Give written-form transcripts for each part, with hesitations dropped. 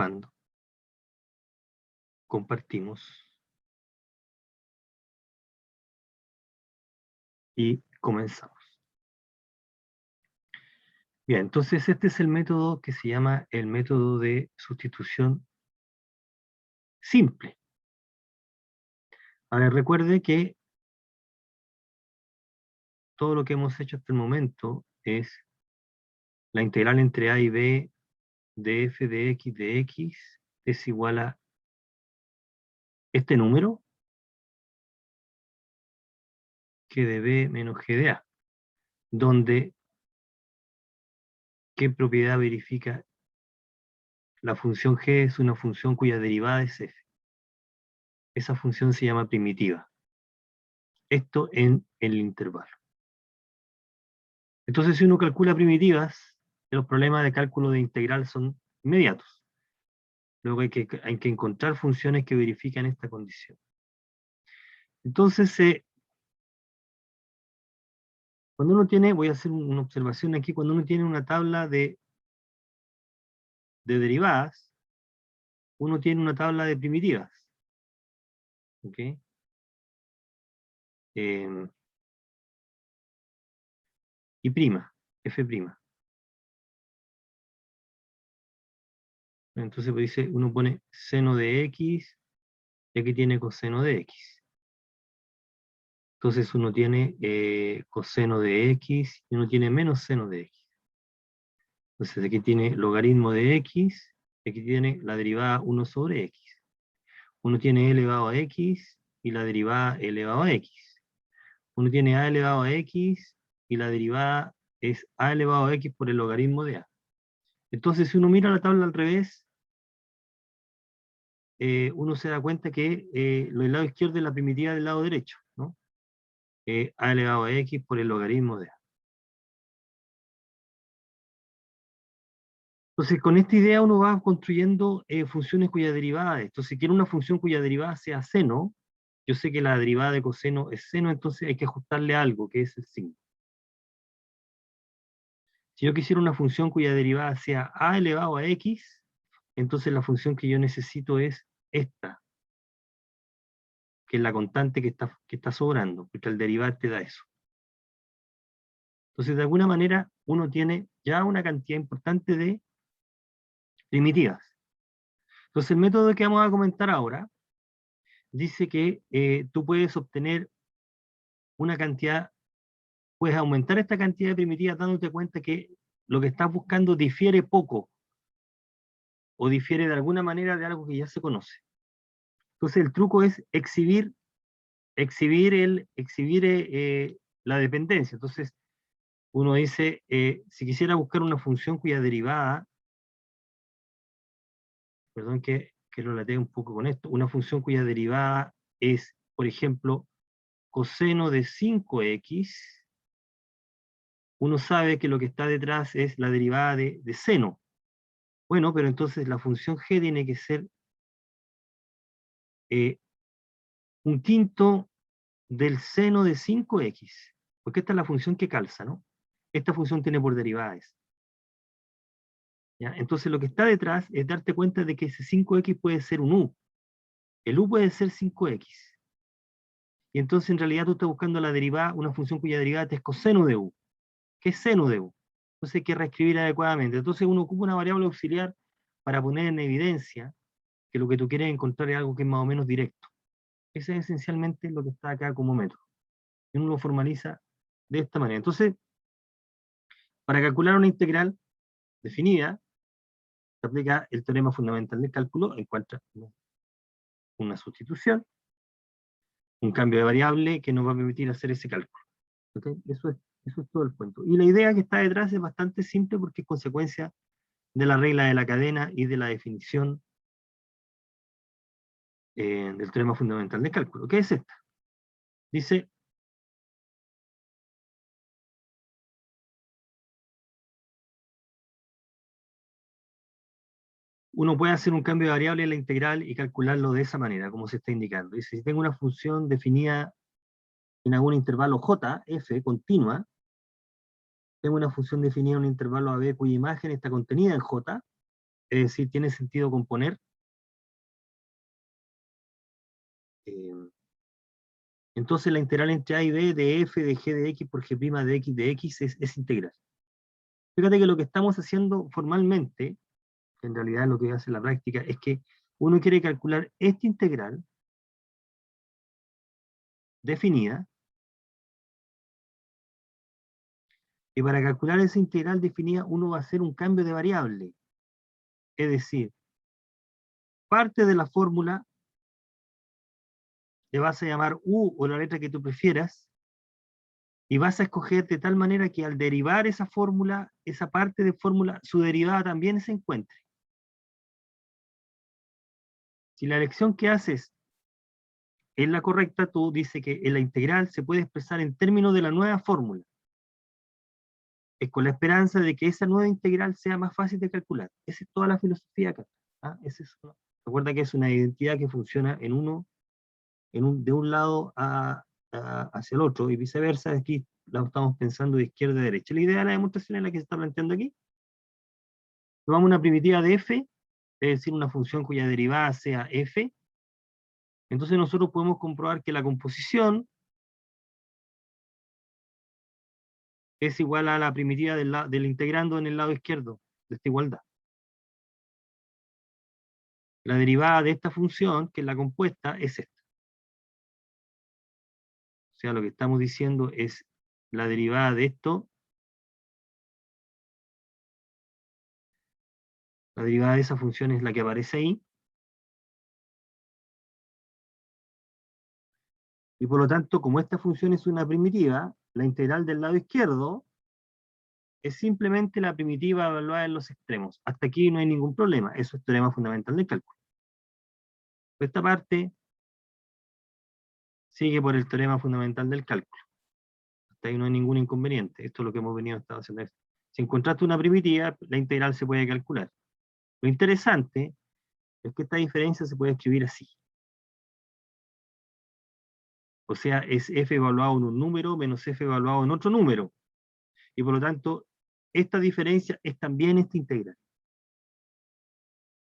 observando. Compartimos. Y comenzamos. Bien, entonces este es el método que se llama el método de sustitución simple. Ahora recuerde que todo lo que hemos hecho hasta el momento es la integral entre a y b de f de x es igual a este número g de b menos g de a, donde ¿qué propiedad verifica? La función g es una función cuya derivada es f. Esa función se llama primitiva. Esto en el intervalo. Entonces, si uno calcula primitivas, los problemas de cálculo de integral son inmediatos. Luego hay que encontrar funciones que verifican esta condición. Entonces, cuando uno tiene, voy a hacer una observación aquí, cuando uno tiene una tabla de derivadas, uno tiene una tabla de primitivas. ¿Ok? Y prima, f prima. Entonces pues dice, uno pone seno de x, y aquí tiene coseno de x. Entonces uno tiene coseno de x, y uno tiene menos seno de x. Entonces aquí tiene logaritmo de x, y aquí tiene la derivada 1 sobre x. Uno tiene e elevado a x, y la derivada elevado a x. Uno tiene a elevado a x, y la derivada es a elevado a x por el logaritmo de a. Entonces si uno mira la tabla al revés, uno se da cuenta que el lado izquierdo es la primitiva del lado derecho, ¿no? A elevado a x por el logaritmo de a. Entonces, con esta idea uno va construyendo funciones cuya derivada es. Entonces, si quiero una función cuya derivada sea seno, yo sé que la derivada de coseno es seno, entonces hay que ajustarle algo, que es el signo. Si yo quisiera una función cuya derivada sea a elevado a x, entonces la función que yo necesito es esta, que es la constante que está sobrando, porque el derivante da eso. Entonces, de alguna manera, uno tiene ya una cantidad importante de primitivas. Entonces, el método que vamos a comentar ahora dice que tú puedes obtener una cantidad, puedes aumentar esta cantidad de primitivas dándote cuenta que lo que estás buscando difiere poco o difiere de alguna manera de algo que ya se conoce. Entonces, el truco es exhibir la dependencia. Entonces, uno dice, si quisiera buscar una función cuya derivada, perdón que lo latee un poco con esto, una función cuya derivada es, por ejemplo, coseno de 5x, uno sabe que lo que está detrás es la derivada de seno. Bueno, pero entonces la función g tiene que ser un quinto del seno de 5x, porque esta es la función que calza, ¿no? Esta función tiene por derivadas. ¿Ya? Entonces lo que está detrás es darte cuenta de que ese 5x puede ser un u. El u puede ser 5x. Y entonces en realidad tú estás buscando la derivada, una función cuya derivada es coseno de u, que es seno de u. Entonces hay que reescribir adecuadamente. Entonces uno ocupa una variable auxiliar para poner en evidencia que lo que tú quieres encontrar es algo que es más o menos directo. Ese es esencialmente lo que está acá como método. Y uno lo formaliza de esta manera. Entonces, para calcular una integral definida, se aplica el teorema fundamental del cálculo, encuentra una sustitución, un cambio de variable que nos va a permitir hacer ese cálculo. ¿Okay? Eso es todo el cuento. Y la idea que está detrás es bastante simple porque es consecuencia de la regla de la cadena y de la definición del teorema fundamental del cálculo. ¿Qué es esta? Dice, uno puede hacer un cambio de variable en la integral y calcularlo de esa manera, como se está indicando. Dice, si tengo una función definida en algún intervalo j, f, continua, tengo una función definida en un intervalo a b cuya imagen está contenida en j, es decir, tiene sentido componer. Entonces la integral entre a y b de f de g de x por g' de x es integral. Fíjate que lo que estamos haciendo formalmente, en realidad lo que hace la práctica, es que uno quiere calcular esta integral definida, y para calcular esa integral definida uno va a hacer un cambio de variable. Es decir, parte de la fórmula le vas a llamar u o la letra que tú prefieras, y vas a escoger de tal manera que al derivar esa fórmula, esa parte de fórmula, su derivada también se encuentre. Si la elección que haces es la correcta, tú dices que en la integral se puede expresar en términos de la nueva fórmula. Es con la esperanza de que esa nueva integral sea más fácil de calcular. Esa es toda la filosofía acá. ¿Ah? Recuerda que es una identidad que funciona de un lado hacia el otro y viceversa. Aquí la estamos pensando de izquierda a derecha. La idea de la demostración es la que se está planteando aquí. Tomamos una primitiva de f, es decir, una función cuya derivada sea f. Entonces nosotros podemos comprobar que la composición es igual a la primitiva del integrando en el lado izquierdo de esta igualdad. La derivada de esta función, que es la compuesta, es esta. O sea, lo que estamos diciendo es la derivada de esto, la derivada de esa función es la que aparece ahí, y por lo tanto, como esta función es una primitiva, la integral del lado izquierdo es simplemente la primitiva evaluada en los extremos. Hasta aquí no hay ningún problema, eso es teorema fundamental del cálculo. Esta parte sigue por el teorema fundamental del cálculo. Hasta ahí no hay ningún inconveniente. Esto es lo que hemos venido haciendo. Si encontraste una primitiva, la integral se puede calcular. Lo interesante es que esta diferencia se puede escribir así. O sea, es f evaluado en un número menos f evaluado en otro número. Y por lo tanto, esta diferencia es también esta integral.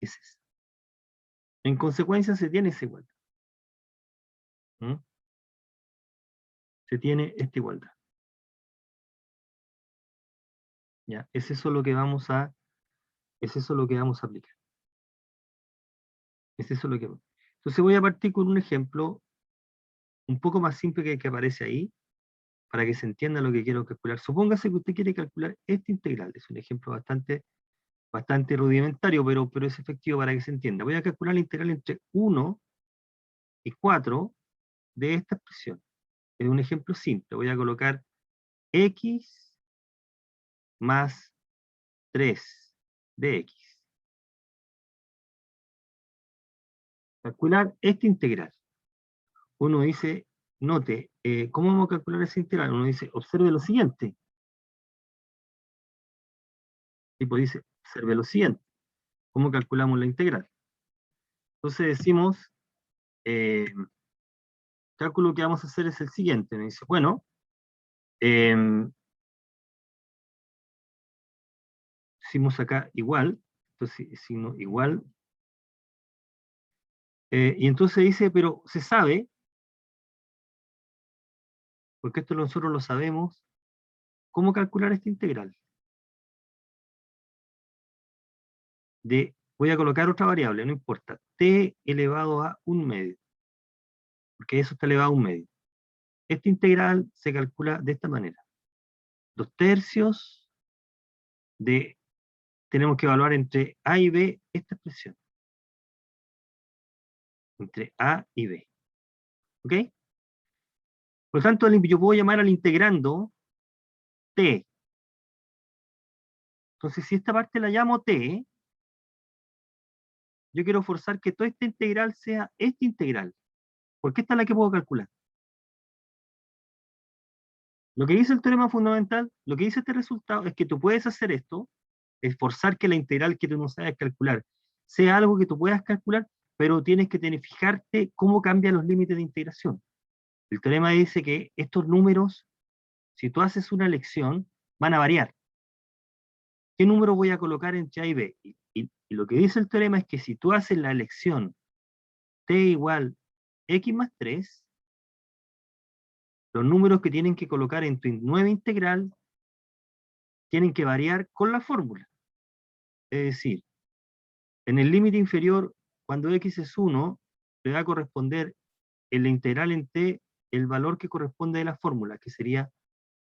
Es esa. En consecuencia, se tiene esa igualdad. ¿Mm? Se tiene esta igualdad. ¿Ya? Es eso lo que vamos a aplicar. Es eso lo que. Entonces voy a partir con un ejemplo un poco más simple que el que aparece ahí, para que se entienda lo que quiero calcular. Supóngase que usted quiere calcular esta integral. Es un ejemplo bastante rudimentario, pero es efectivo para que se entienda. Voy a calcular la integral entre 1 y 4 de esta expresión. Es un ejemplo simple. Voy a colocar x más 3 de x. Calcular esta integral. Uno dice, note, ¿cómo vamos a calcular esa integral? Uno dice, observe lo siguiente. Tipo dice, observe lo siguiente. ¿Cómo calculamos la integral? Entonces decimos, el cálculo que vamos a hacer es el siguiente. Me dice, bueno, hicimos acá igual, entonces hicimos igual, y entonces dice, pero se sabe, porque esto nosotros lo sabemos, cómo calcular esta integral. Voy a colocar otra variable, no importa, t elevado a 1/2, porque eso está elevado a 1/2. Esta integral se calcula de esta manera. 2/3 tenemos que evaluar entre a y b esta expresión. Entre a y b. ¿Ok? Por lo tanto, yo puedo llamar al integrando t. Entonces, si esta parte la llamo t, yo quiero forzar que toda esta integral sea esta integral, porque esta es la que puedo calcular. Lo que dice el teorema fundamental, lo que dice este resultado, es que tú puedes hacer esto, es forzar que la integral que tú no sabes calcular sea algo que tú puedas calcular, pero tienes que fijarte cómo cambian los límites de integración. El teorema dice que estos números, si tú haces una elección, van a variar. ¿Qué número voy a colocar entre a y b? Y lo que dice el teorema es que si tú haces la elección t igual x más 3, los números que tienen que colocar en tu nueva integral tienen que variar con la fórmula. Es decir, en el límite inferior, cuando x es 1, le va a corresponder en la integral en t el valor que corresponde de la fórmula, que sería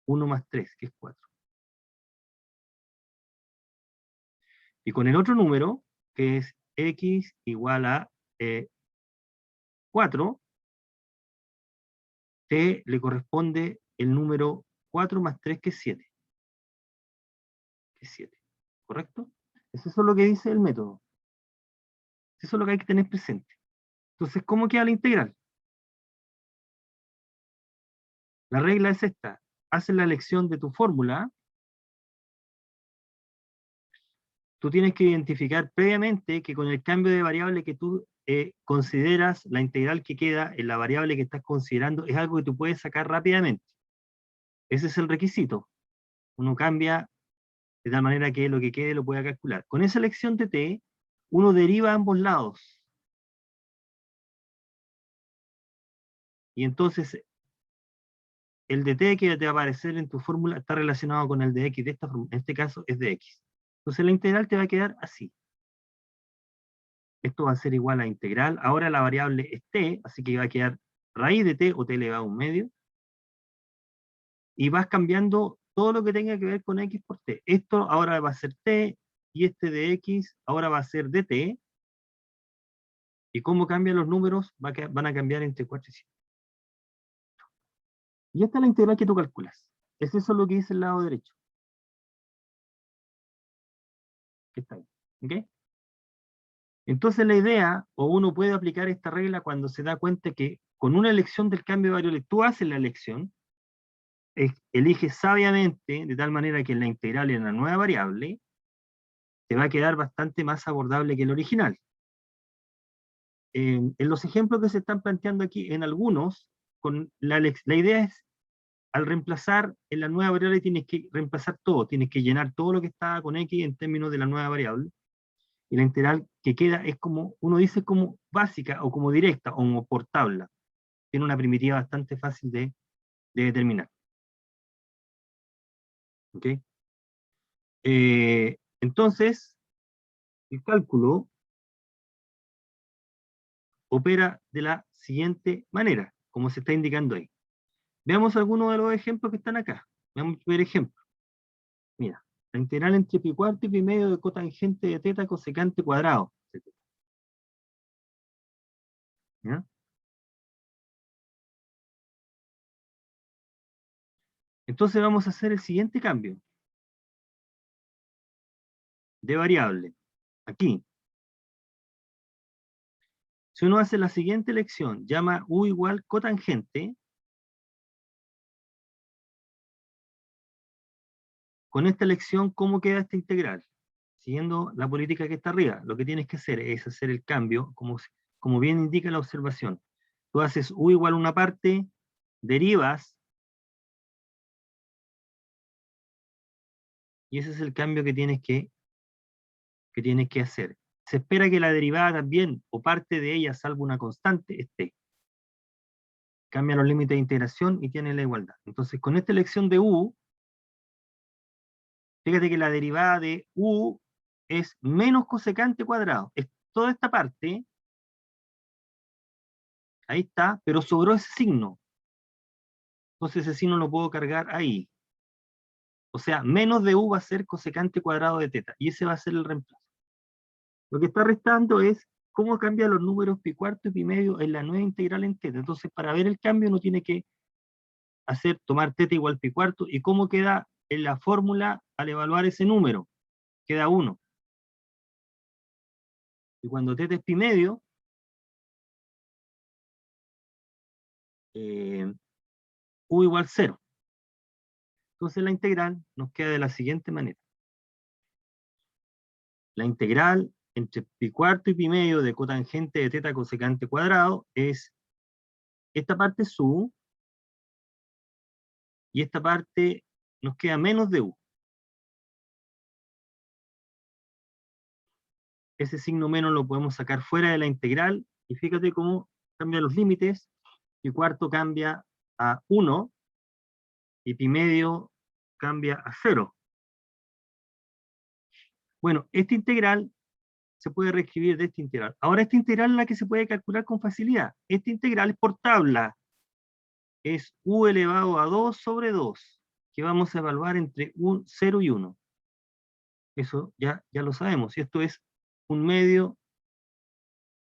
1 más 3, que es 4. Y con el otro número, que es x igual a 4, t le corresponde el número 4 más 3, que es 7. Que es 7. ¿Correcto? Eso es lo que dice el método. Eso es lo que hay que tener presente. Entonces, ¿cómo queda la integral? La regla es esta. Haces la elección de tu fórmula. Tú tienes que identificar previamente que con el cambio de variable que tú consideras, la integral que queda en la variable que estás considerando es algo que tú puedes sacar rápidamente. Ese es el requisito. Uno cambia de tal manera que lo que quede lo pueda calcular. Con esa elección de t, uno deriva a ambos lados. Y entonces, el de t que te va a aparecer en tu fórmula está relacionado con el de x de esta forma. En este caso es de x. Entonces la integral te va a quedar así. Esto va a ser igual a integral. Ahora la variable es t, así que va a quedar raíz de t o t elevado a un medio. Y vas cambiando todo lo que tenga que ver con x por t. Esto ahora va a ser t, y este de x ahora va a ser de t. Y cómo cambian los números, van a cambiar entre 4 y 7. Y esta es la integral que tú calculas. Es eso lo que dice el lado derecho. Que está ahí. ¿Ok? Entonces la idea, o uno puede aplicar esta regla cuando se da cuenta que con una elección del cambio de variable, tú haces la elección, eliges sabiamente, de tal manera que la integral en la nueva variable te va a quedar bastante más abordable que el original. En los ejemplos que se están planteando aquí, en algunos, la idea es, al reemplazar en la nueva variable tienes que reemplazar todo, tienes que llenar todo lo que estaba con x en términos de la nueva variable, y la integral que queda es como, uno dice como básica, o como directa, o como por tabla. Tiene una primitiva bastante fácil de determinar. ¿Ok? Entonces, el cálculo opera de la siguiente manera, como se está indicando ahí. Veamos algunos de los ejemplos que están acá. Veamos el primer ejemplo. Mira, la integral entre pi cuarto y pi medio de cotangente de teta cosecante cuadrado. ¿Ya? Entonces vamos a hacer el siguiente cambio de variable. Aquí. Si uno hace la siguiente elección, llama u igual cotangente, con esta elección, ¿cómo queda esta integral? Siguiendo la política que está arriba, lo que tienes que hacer es hacer el cambio, como bien indica la observación. Tú haces u igual una parte, derivas, y ese es el cambio que tienes que hacer. Se espera que la derivada también, o parte de ella, salvo una constante, esté. Cambia los límites de integración y tiene la igualdad. Entonces, con esta elección de u, fíjate que la derivada de u es menos cosecante cuadrado. Es toda esta parte, ahí está, pero sobró ese signo. Entonces ese signo lo puedo cargar ahí. O sea, menos de u va a ser cosecante cuadrado de teta, y ese va a ser el reemplazo. Lo que está restando es cómo cambian los números pi cuarto y pi medio en la nueva integral en teta. Entonces, para ver el cambio uno tiene que tomar teta igual pi cuarto, y cómo queda en la fórmula al evaluar ese número. Queda 1. Y cuando teta es pi medio, u igual 0. Entonces la integral nos queda de la siguiente manera. La integral entre pi cuarto y pi medio de cotangente de teta cosecante cuadrado es esta parte es u, y esta parte nos queda menos de u. ese signo menos lo podemos sacar fuera de la integral, y fíjate cómo cambian los límites, y cuarto cambia a 1, y pi medio cambia a 0. Bueno, esta integral se puede reescribir de esta integral. Ahora esta integral es la que se puede calcular con facilidad. Esta integral es por tabla. Es u elevado a 2 sobre 2, que vamos a evaluar entre 0 y 1. Eso ya lo sabemos. Y esto es 1 medio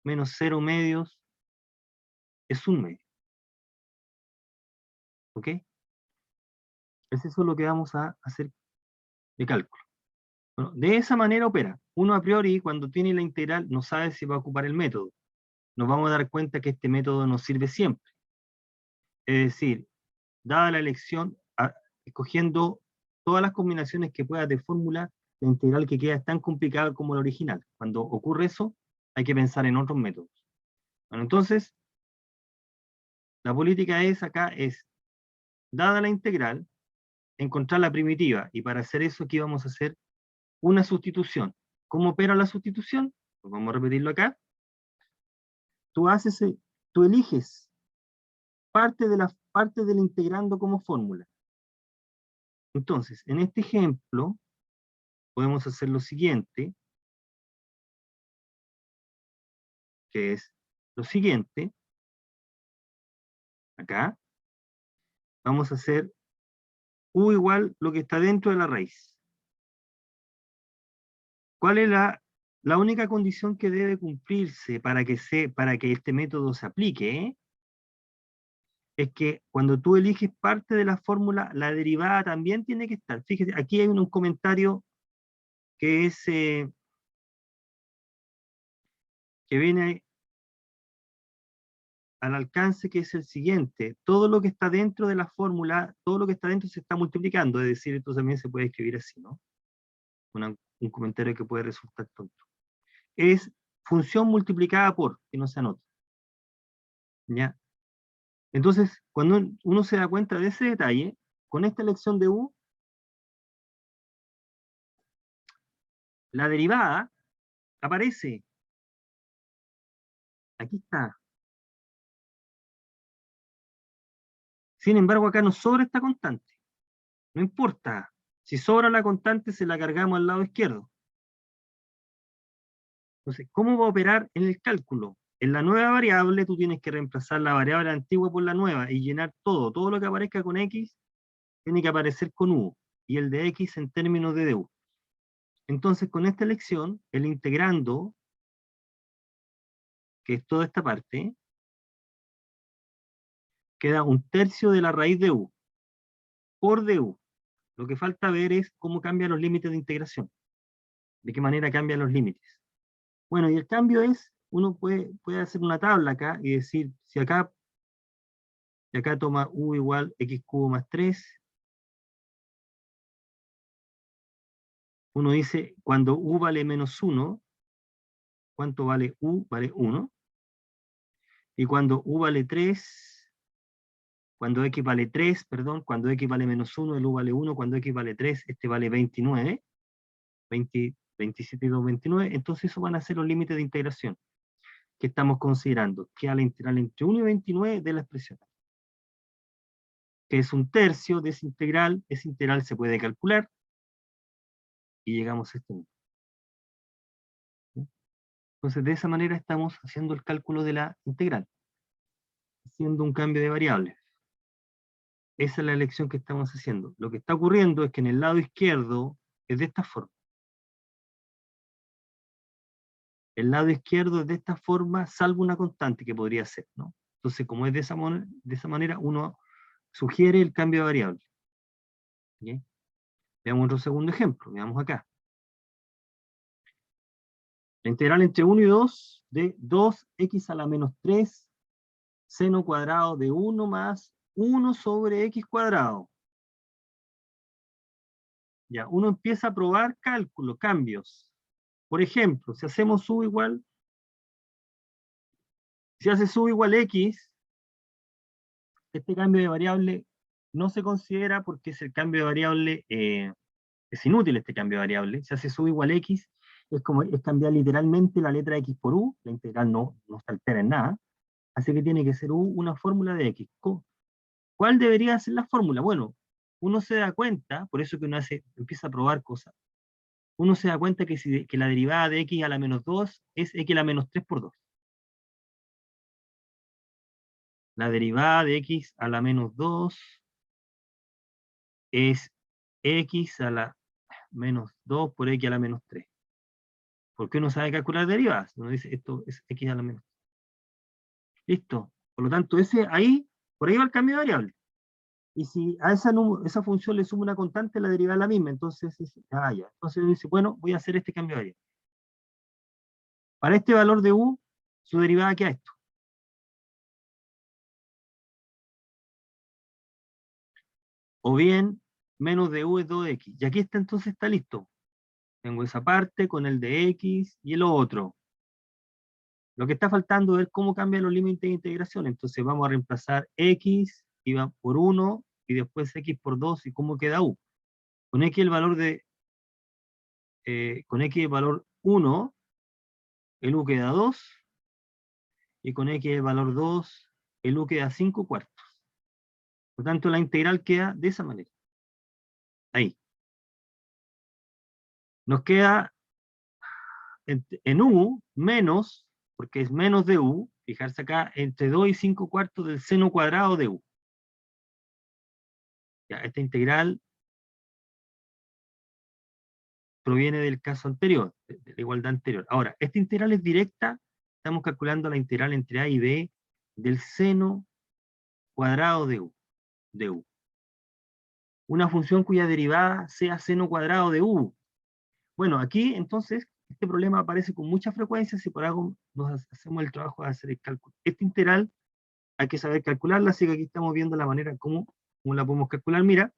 menos 0 medios es 1 medio. ¿Ok? Es eso lo que vamos a hacer de cálculo. Bueno, de esa manera opera. Uno a priori, cuando tiene la integral, no sabe si va a ocupar el método. Nos vamos a dar cuenta que este método nos sirve siempre. Es decir, dada la elección, escogiendo todas las combinaciones que puedas de fórmula, la integral que queda es tan complicada como la original. Cuando ocurre eso, hay que pensar en otros métodos. Bueno, entonces, la política acá es, dada la integral, encontrar la primitiva, y para hacer eso, aquí vamos a hacer una sustitución. ¿Cómo opera la sustitución? Pues vamos a repetirlo acá. Tú eliges parte del integrando como fórmula. Entonces, en este ejemplo, podemos hacer lo siguiente, que es lo siguiente. Acá vamos a hacer u igual lo que está dentro de la raíz. ¿Cuál es la única condición que debe cumplirse para que este método se aplique? Es que cuando tú eliges parte de la fórmula, la derivada también tiene que estar. Fíjate, aquí hay un comentario que es que viene al alcance, que es el siguiente: todo lo que está dentro de la fórmula, todo lo que está dentro se está multiplicando, es decir, esto también se puede escribir así, ¿no? Un comentario que puede resultar tonto. Es función multiplicada por, que no se anota. ¿Ya? Entonces, cuando uno se da cuenta de ese detalle, con esta elección de u, la derivada aparece. Aquí está. Sin embargo, acá nos sobra esta constante. No importa. Si sobra la constante, se la cargamos al lado izquierdo. Entonces, ¿cómo va a operar en el cálculo? En la nueva variable, tú tienes que reemplazar la variable antigua por la nueva y llenar todo lo que aparezca con x, tiene que aparecer con u, y el de x en términos de du. Entonces, con esta elección, el integrando, que es toda esta parte, queda 1/3 de la raíz de u, por du. Lo que falta ver es cómo cambian los límites de integración. De qué manera cambian los límites. Bueno, y el cambio es, uno puede hacer una tabla acá y decir, si acá toma u igual x cubo más 3, uno dice, cuando u vale menos 1, ¿cuánto vale u? Vale 1. Y cuando u vale 3, cuando x vale 3, perdón, cuando x vale menos 1, el u vale 1, cuando x vale 3, este vale 29, 27 y 2, 29, entonces esos van a ser los límites de integración que estamos considerando, que a la integral entre 1 y 29 de la expresión, que es 1/3 de esa integral se puede calcular, y llegamos a este número. Entonces, de esa manera estamos haciendo el cálculo de la integral, haciendo un cambio de variables. Esa es la elección que estamos haciendo. Lo que está ocurriendo es que en el lado izquierdo es de esta forma. El lado izquierdo es de esta forma, salvo una constante que podría ser, ¿no? Entonces, como es de esa manera, uno sugiere el cambio de variable. ¿Okay? Veamos otro segundo ejemplo, veamos acá. La integral entre 1 y 2 de 2x a la menos 3 seno cuadrado de 1 más 1 sobre x cuadrado. Ya, uno empieza a probar cálculo, cambios. Por ejemplo, si hacemos u igual, si haces u igual x, este cambio de variable no se considera porque es el cambio de variable, es inútil este cambio de variable. Si haces u igual x, es cambiar literalmente la letra x por u, la integral no se altera en nada, así que tiene que ser u una fórmula de x. ¿Cuál debería ser la fórmula? Bueno, uno se da cuenta, por eso que uno empieza a probar cosas, uno se da cuenta que la derivada de x a la menos 2 es x a la menos 3 por 2. La derivada de x a la menos 2 es x a la menos 2 por x a la menos 3. ¿Por qué uno sabe calcular derivadas? Uno dice, esto es x a la menos 3. Listo. Por lo tanto, por ahí va el cambio de variable. Y si a esa función le sumo una constante, la derivada es la misma. Entonces, ya. Entonces uno dice, bueno, voy a hacer este cambio de variable. Para este valor de u, su derivada queda esto. O bien, menos de u es 2x. Y aquí entonces está listo. Tengo esa parte con el de x y el otro. Lo que está faltando es cómo cambian los límites de integración. Entonces vamos a reemplazar x iba por 1 y después x por 2 y cómo queda u. Con x el valor con x el valor 1, el u queda 2, y con x el valor 2, el u queda 5 cuartos. Por lo tanto, la integral queda de esa manera. Ahí. Nos queda en u menos, porque es menos de u, fijarse acá, entre 2 y 5 cuartos del seno cuadrado de u. Ya, esta integral proviene del caso anterior, de la igualdad anterior. Ahora, esta integral es directa, estamos calculando la integral entre a y b del seno cuadrado de u. Una función cuya derivada sea seno cuadrado de u. Bueno, aquí entonces este problema aparece con mucha frecuencia si por algo nos hacemos el trabajo de hacer el cálculo. Esta integral hay que saber calcularla, así que aquí estamos viendo la manera como la podemos calcular. Mira,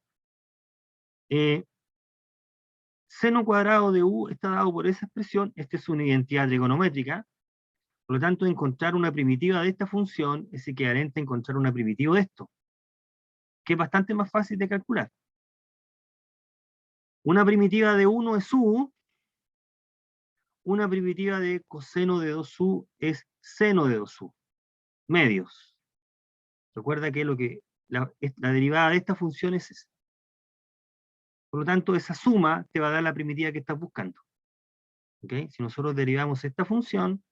seno cuadrado de u está dado por esa expresión, esta es una identidad trigonométrica, por lo tanto encontrar una primitiva de esta función es equivalente a encontrar una primitiva de esto, que es bastante más fácil de calcular. Una primitiva de 1 es u, una primitiva de coseno de 2u es seno de 2u, medios. Recuerda que la derivada de esta función es esa. Por lo tanto, esa suma te va a dar la primitiva que estás buscando. ¿Okay? Si nosotros derivamos esta función,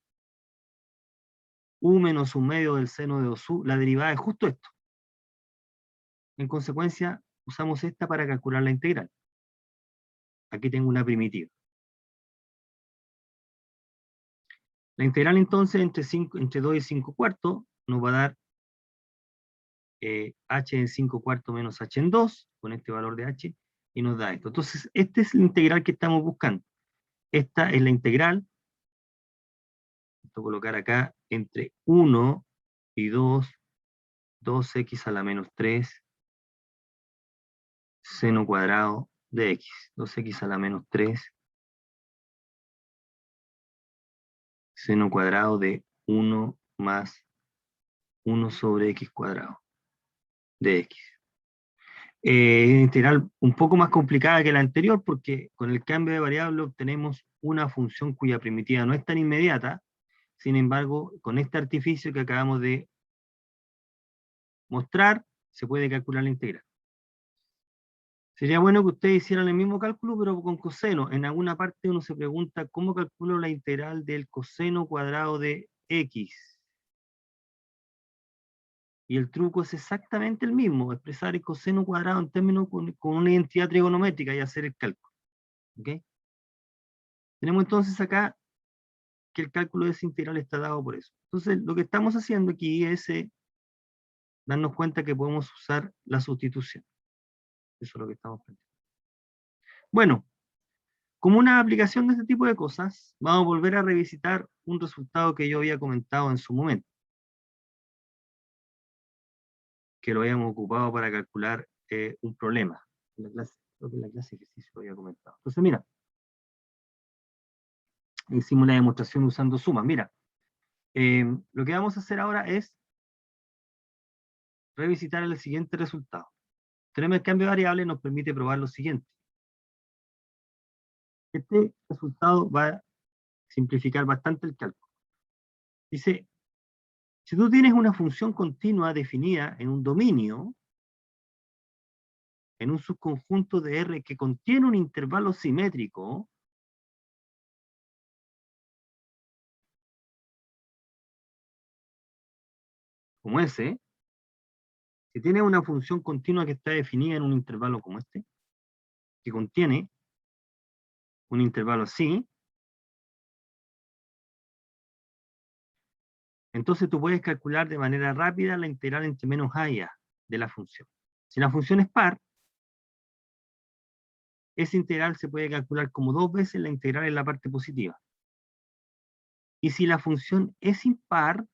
u menos un medio del seno de 2u, la derivada es justo esto. En consecuencia, usamos esta para calcular la integral. Aquí tengo una primitiva. La integral entonces entre 2 y 5 cuartos nos va a dar h en 5 cuartos menos h en 2, con este valor de h, y nos da esto. Entonces, esta es la integral que estamos buscando. Esta es la integral, esto colocar acá, entre 1 y 2, 2x a la menos 3, seno cuadrado de x. 2x a la menos 3, seno cuadrado de 1 más 1 sobre x cuadrado de x. Integral un poco más complicada que la anterior porque con el cambio de variable obtenemos una función cuya primitiva no es tan inmediata, sin embargo, con este artificio que acabamos de mostrar, se puede calcular la integral. Sería bueno que ustedes hicieran el mismo cálculo, pero con coseno. En alguna parte uno se pregunta, ¿cómo calculo la integral del coseno cuadrado de x? Y el truco es exactamente el mismo, expresar el coseno cuadrado en términos con una identidad trigonométrica y hacer el cálculo. ¿Okay? Tenemos entonces acá que el cálculo de esa integral está dado por eso. Entonces, lo que estamos haciendo aquí es darnos cuenta que podemos usar la sustitución. Eso es lo que estamos planteando. Bueno, como una aplicación de este tipo de cosas, vamos a volver a revisitar un resultado que yo había comentado en su momento, que lo habíamos ocupado para calcular un problema. Creo que en la clase de ejercicio lo había comentado. Entonces, mira, hicimos una demostración usando sumas. Mira, lo que vamos a hacer ahora es revisitar el siguiente resultado. Tenemos el cambio de variable, nos permite probar lo siguiente. Este resultado va simplificar bastante el cálculo. Dice, si tú tienes una función continua definida en un dominio, en un subconjunto de R que contiene un intervalo simétrico, como ese, si tienes una función continua que está definida en un intervalo como este, que contiene un intervalo así, entonces tú puedes calcular de manera rápida la integral entre menos a y a de la función. Si la función es par, esa integral se puede calcular como 2 veces la integral en la parte positiva. Y si la función es impar,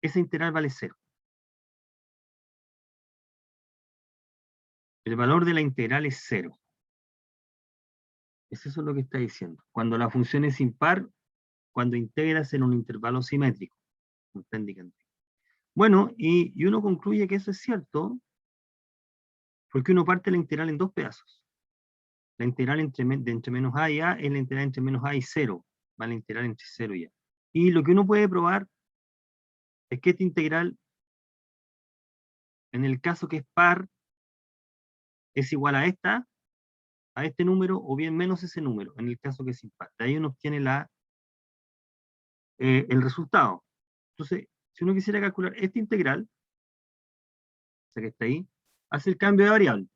esa integral vale 0. El valor de la integral es 0. Eso es lo que está diciendo. Cuando la función es impar, cuando integras en un intervalo simétrico. Está indicando. Bueno, y uno concluye que eso es cierto, porque uno parte la integral en dos pedazos. La integral de entre menos a y a es la integral entre menos a y 0. Va la integral entre 0 y a. Y lo que uno puede probar es que esta integral, en el caso que es par, es igual a este número, o bien menos ese número, en el caso que es impar. De ahí uno obtiene el resultado. Entonces, si uno quisiera calcular esta integral, o sea que está ahí, hace el cambio de variable.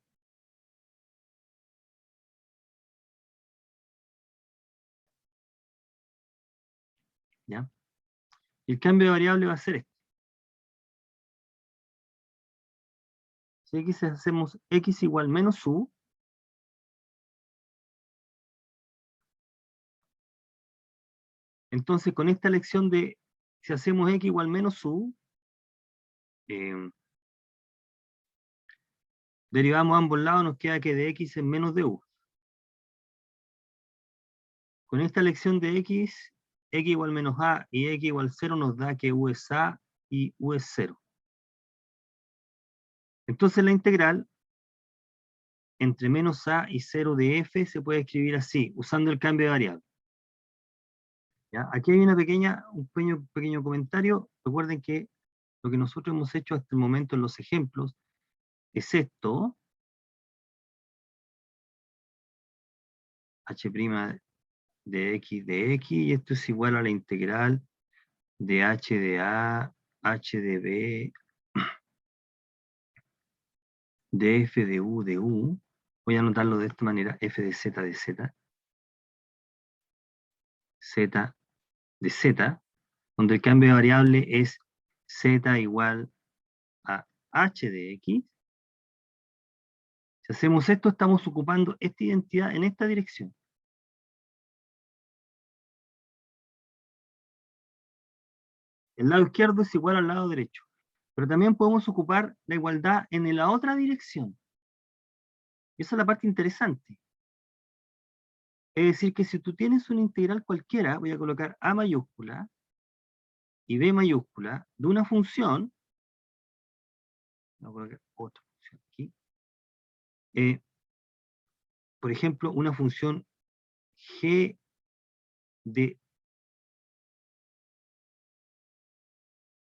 ¿Ya? El cambio de variable va a ser este. Si x hacemos x igual menos u, entonces con esta elección de si hacemos x igual menos u, derivamos ambos lados, nos queda que de x es menos de u. Con esta elección de x igual menos a y x igual 0 nos da que u es a y u es 0. Entonces la integral entre menos a y 0 de f se puede escribir así, usando el cambio de variable. ¿Ya? Aquí hay un pequeño comentario. Recuerden que lo que nosotros hemos hecho hasta el momento en los ejemplos es esto, h' de x, y esto es igual a la integral de h de a, h de b, de f de u, voy a anotarlo de esta manera, f de z, z de z, donde el cambio de variable es z igual a h de x. Si hacemos esto, estamos ocupando esta identidad en esta dirección. El lado izquierdo es igual al lado derecho. Pero también podemos ocupar la igualdad en la otra dirección. Esa es la parte interesante. Es decir, que si tú tienes una integral cualquiera, voy a colocar a mayúscula y b mayúscula de una función, voy a colocar otra función aquí, por ejemplo, una función g de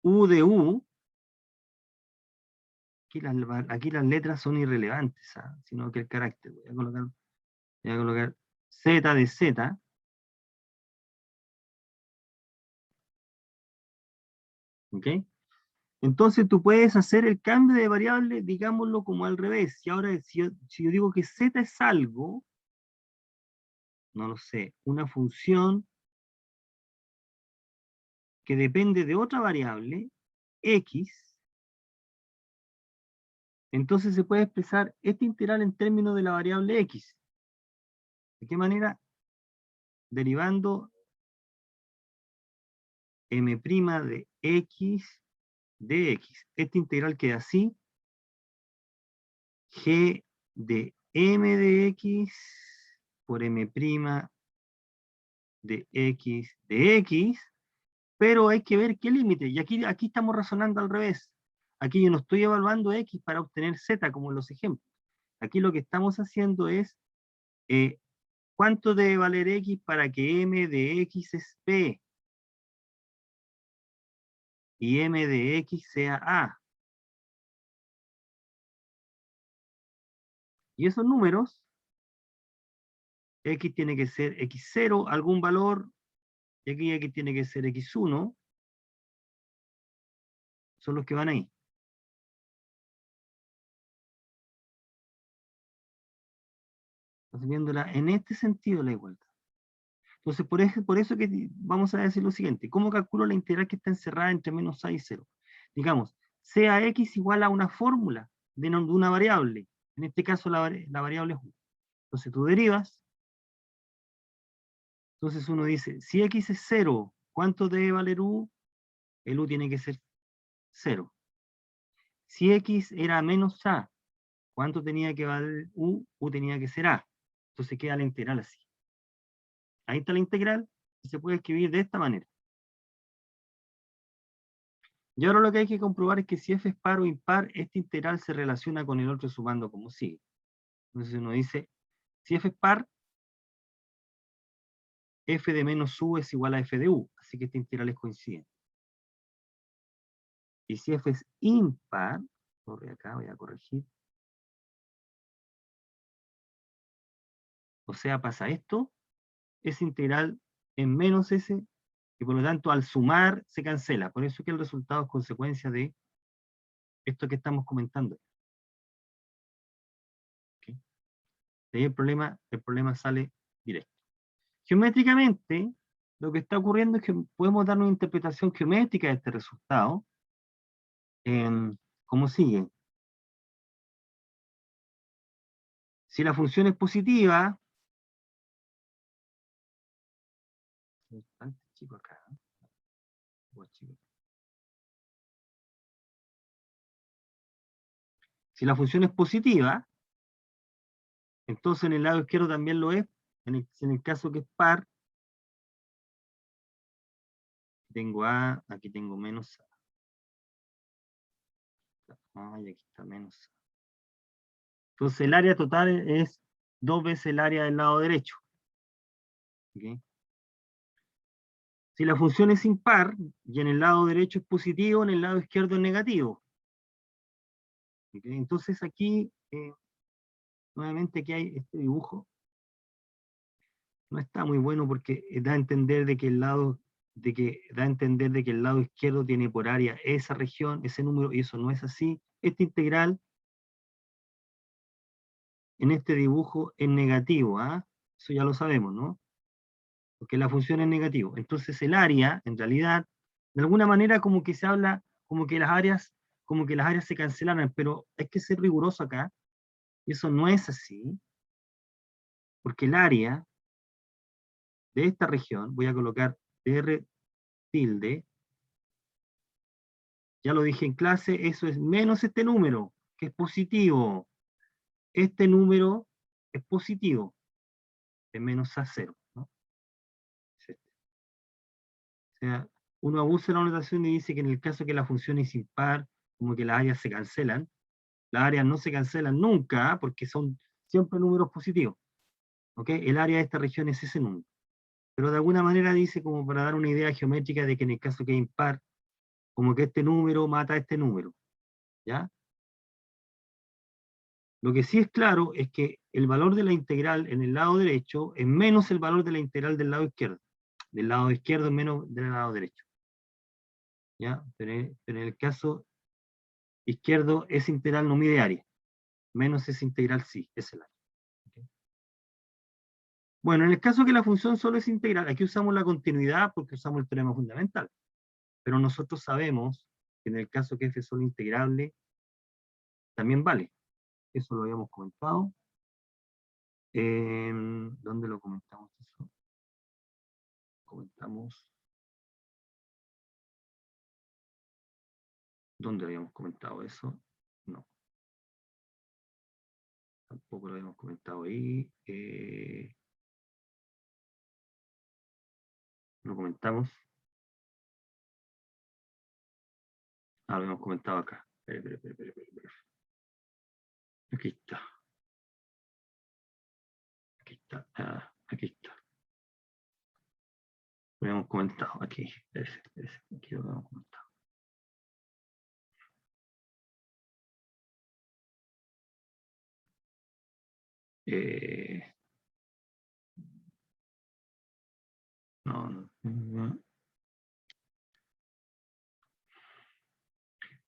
u, aquí las letras son irrelevantes, sino que el carácter. Voy a colocar z de z, ¿ok? Entonces tú puedes hacer el cambio de variable, digámoslo como al revés. Y ahora, si yo digo que z es algo, no lo sé, una función que depende de otra variable, x, entonces se puede expresar este integral en términos de la variable x. ¿De qué manera? Derivando m' de x de x. Este integral queda así, g de m de x por m' de x, pero hay que ver qué límite. Y aquí estamos razonando al revés. Aquí yo no estoy evaluando x para obtener z como en los ejemplos. Aquí lo que estamos haciendo es ¿cuánto debe valer X para que M de X es P? Y M de X sea A. Y esos números, X tiene que ser X0, algún valor, y aquí X tiene que ser X1, son los que van ahí. Entonces, viéndola en este sentido la igualdad. Entonces, por eso que vamos a decir lo siguiente. ¿Cómo calculo la integral que está encerrada entre menos a y 0? Digamos, sea x igual a una fórmula de una variable. En este caso la variable es u. Entonces tú derivas. Entonces uno dice, si x es 0, ¿cuánto debe valer u? El u tiene que ser 0. Si x era menos a, ¿cuánto tenía que valer u? U tenía que ser a. Entonces queda la integral así. Ahí está la integral y se puede escribir de esta manera. Y ahora lo que hay que comprobar es que si f es par o impar, esta integral se relaciona con el otro sumando como sigue. Entonces uno dice, si f es par, f de menos u es igual a f de u. Así que esta integral es coincidente. Y si f es impar, acá voy a corregir. O sea, pasa esto, es integral en menos s, y por lo tanto al sumar se cancela. Por eso que el resultado es consecuencia de esto que estamos comentando. ¿Okay? De ahí el problema sale directo. Geométricamente, lo que está ocurriendo es que podemos dar una interpretación geométrica de este resultado, como sigue. Si la función es positiva, bastante chico acá, ¿eh? Si la función es positiva, entonces en el lado izquierdo también lo es. En el caso que es par, tengo A, aquí tengo menos A. Y aquí está menos A. Entonces el área total es 2 veces el área del lado derecho. ¿Okay? Si la función es impar, y en el lado derecho es positivo, en el lado izquierdo es negativo. ¿Okay? Entonces aquí, nuevamente aquí hay este dibujo. No está muy bueno porque da a entender de que el lado izquierdo tiene por área esa región, ese número, y eso no es así. Esta integral en este dibujo es negativo, ¿ah? Eso ya lo sabemos, ¿no? Porque la función es negativo. Entonces el área, en realidad, de alguna manera como que se habla, como que las áreas se cancelaran, pero hay que ser riguroso acá. Eso no es así, porque el área de esta región, voy a colocar R tilde, ya lo dije en clase, eso es menos este número, que es positivo. Este número es positivo, es menos A0, ¿no? Es este. O sea, uno abusa de la notación y dice que en el caso que la función es impar, como que las áreas se cancelan. Las áreas no se cancelan nunca, ¿ah? Porque son siempre números positivos. ¿Ok? El área de esta región es ese número. Pero de alguna manera dice, como para dar una idea geométrica de que en el caso que es impar, como que este número mata a este número. ¿Ya? Lo que sí es claro es que el valor de la integral en el lado derecho es menos el valor de la integral del lado izquierdo. Del lado izquierdo es menos del lado derecho. ¿Ya? Pero en el caso izquierdo, esa integral no mide área. Menos esa integral sí, es el área. ¿Okay? Bueno, en el caso que la función solo es integral, aquí usamos la continuidad porque usamos el teorema fundamental. Pero nosotros sabemos que en el caso que f es solo integrable, también vale. Eso lo habíamos comentado. ¿Dónde lo comentamos eso? Comentamos. ¿Dónde habíamos comentado eso? No. Tampoco lo habíamos comentado ahí. Lo comentamos. Ah, lo habíamos comentado acá. Aquí está. Aquí está. Ah. Aquí está. Lo hemos comentado aquí. Aquí lo hemos comentado. No.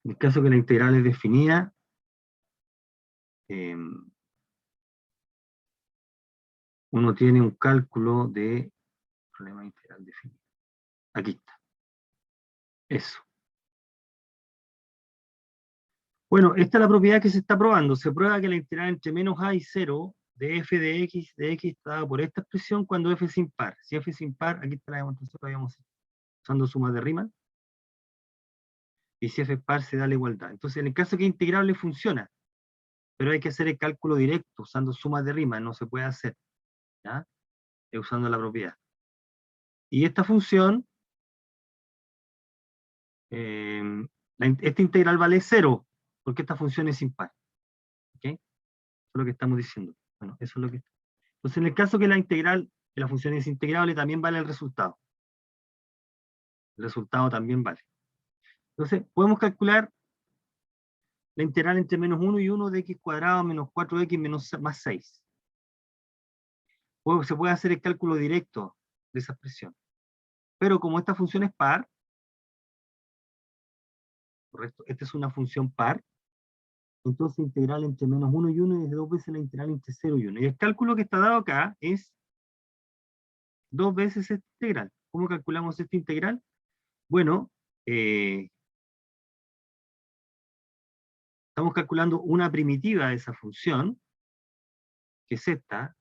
En el caso que la integral es definida, uno tiene un cálculo de problema integral definido. Aquí está. Eso. Bueno, esta es la propiedad que se está probando. Se prueba que la integral entre menos a y 0 de f de x está dada por esta expresión cuando f es impar. Si f es impar, aquí está la demostración que habíamos hecho, usando sumas de Riemann. Y si f es par, se da la igualdad. Entonces, en el caso que es integrable funciona, pero hay que hacer el cálculo directo usando sumas de Riemann, no se puede hacer, ¿ya? Usando la propiedad. Y esta función, esta integral vale 0, porque esta función es impar. ¿Ok? Eso es lo que estamos diciendo. Bueno, eso es lo que... Entonces, en el caso que la integral, que la función es integrable, también vale el resultado. El resultado también vale. Entonces, podemos calcular la integral entre menos 1 y 1 de x cuadrado menos 4x menos más 6. Se puede hacer el cálculo directo de esa expresión. Pero como esta función es par, correcto, esta es una función par, entonces integral entre menos 1 y 1 es 2 veces la integral entre 0 y 1. Y el cálculo que está dado acá es 2 veces esta integral. ¿Cómo calculamos esta integral? Bueno, estamos calculando una primitiva de esa función, que es esta,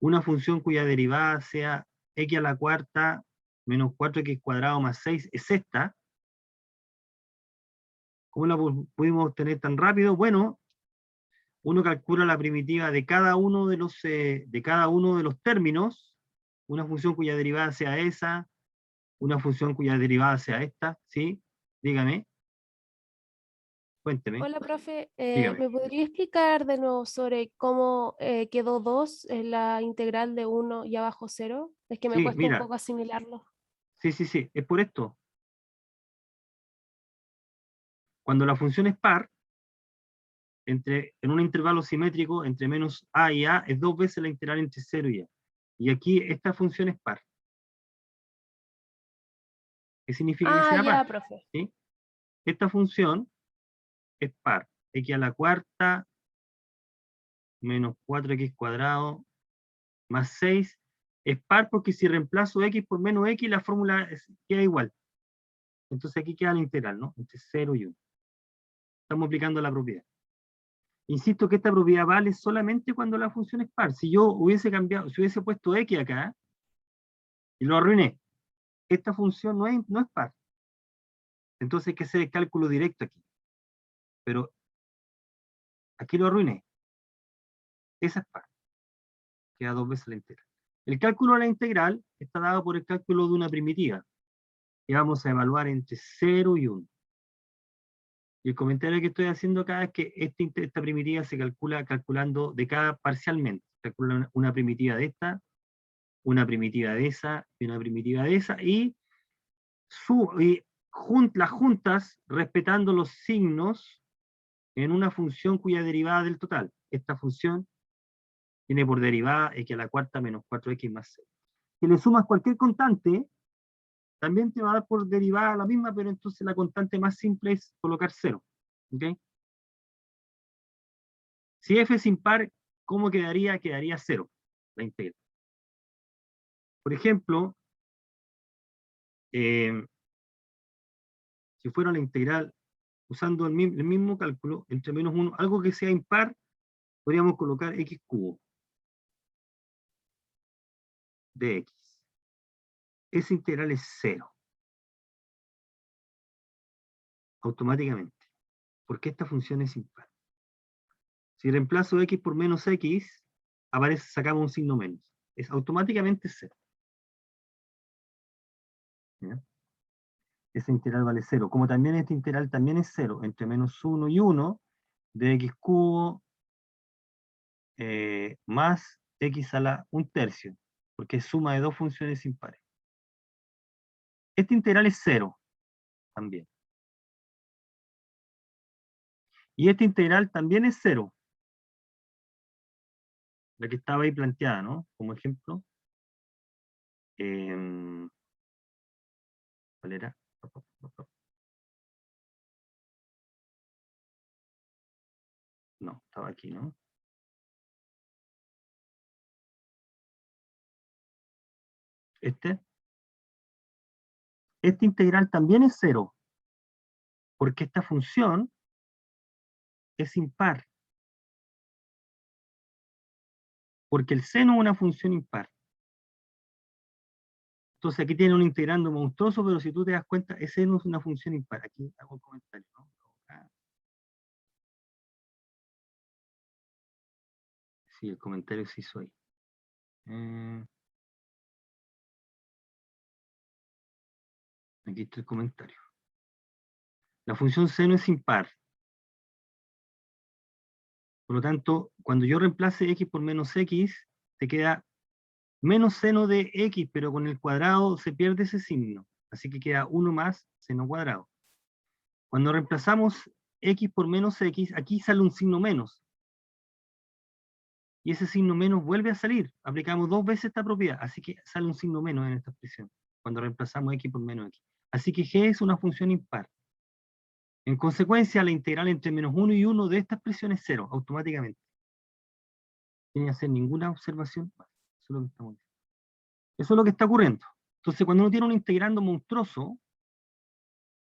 una función cuya derivada sea x a la cuarta menos 4x cuadrado más 6 es esta. ¿Cómo la pudimos obtener tan rápido? Bueno, uno calcula la primitiva de cada uno de los términos, una función cuya derivada sea esa, una función cuya derivada sea esta, ¿sí? Dígame, cuénteme, Hola, profe. dígame. ¿Me podría explicar de nuevo sobre cómo quedó 2 en la integral de 1 y abajo 0? Es que me Sí, cuesta un mira, poco asimilarlo. sí, es por esto. Cuando la función es par, en un intervalo simétrico entre menos a y a, es 2 veces la integral entre 0 y a. Y aquí esta función es par. ¿Qué significa que Ah, sea par? ya, profe. ¿Sí? Esta función es par. X a la cuarta menos 4x cuadrado más 6 es par porque si reemplazo x por menos x, la fórmula queda igual. Entonces aquí queda la integral, ¿no? Entre 0 y 1. Estamos aplicando la propiedad. Insisto que esta propiedad vale solamente cuando la función es par. Si yo hubiese cambiado, si hubiese puesto x acá, y lo arruiné, esta función no es par. Entonces hay que hacer el cálculo directo aquí. Pero aquí lo arruiné. Esa es par. Queda 2 veces la integral. El cálculo de la integral está dado por el cálculo de una primitiva, que vamos a evaluar entre 0 y 1. Y el comentario que estoy haciendo acá es que esta primitiva se calcula calculando de cada parcialmente. Calcula una primitiva de esta, una primitiva de esa y una primitiva de esa, y las juntas respetando los signos en una función cuya derivada del total. Esta función tiene por derivada x a la cuarta menos 4x más 6. Si le sumas cualquier constante, también te va a dar por derivada la misma, pero entonces la constante más simple es colocar 0. ¿Okay? Si f es impar, ¿cómo quedaría? Quedaría 0, la integral. Por ejemplo, si fuera la integral usando el mismo cálculo, entre menos 1, algo que sea impar, podríamos colocar x cubo de x. Esa integral es 0, automáticamente, porque esta función es impar. Si reemplazo x por menos x, sacamos un signo menos. Es automáticamente 0. ¿Ya? Esa integral vale 0. Como también esta integral también es 0, entre menos 1 y 1, de x cubo más x a la 1/3, porque es suma de dos funciones impares. Este integral es 0 también. Y este integral también es 0. La que estaba ahí planteada, ¿no? Como ejemplo. ¿Cuál era? No, estaba aquí, ¿no? Este integral también es 0, porque esta función es impar, porque el seno es una función impar. Entonces aquí tiene un integrando monstruoso, pero si tú te das cuenta, ese no es una función impar. Aquí hago un comentario, ¿no? Sí, el comentario sí soy. Aquí está el comentario. La función seno es impar. Por lo tanto, cuando yo reemplace x por menos x, te queda menos seno de x, pero con el cuadrado se pierde ese signo. Así que queda 1 más seno cuadrado. Cuando reemplazamos x por menos x, aquí sale un signo menos. Y ese signo menos vuelve a salir. Aplicamos 2 veces esta propiedad, así que sale un signo menos en esta expresión, cuando reemplazamos x por menos x. Así que g es una función impar. En consecuencia, la integral entre menos 1 y 1 de esta expresión es 0, automáticamente. Sin hacer ninguna observación más. Eso es lo que estamos diciendo. Eso es lo que está ocurriendo. Entonces, cuando uno tiene un integrando monstruoso,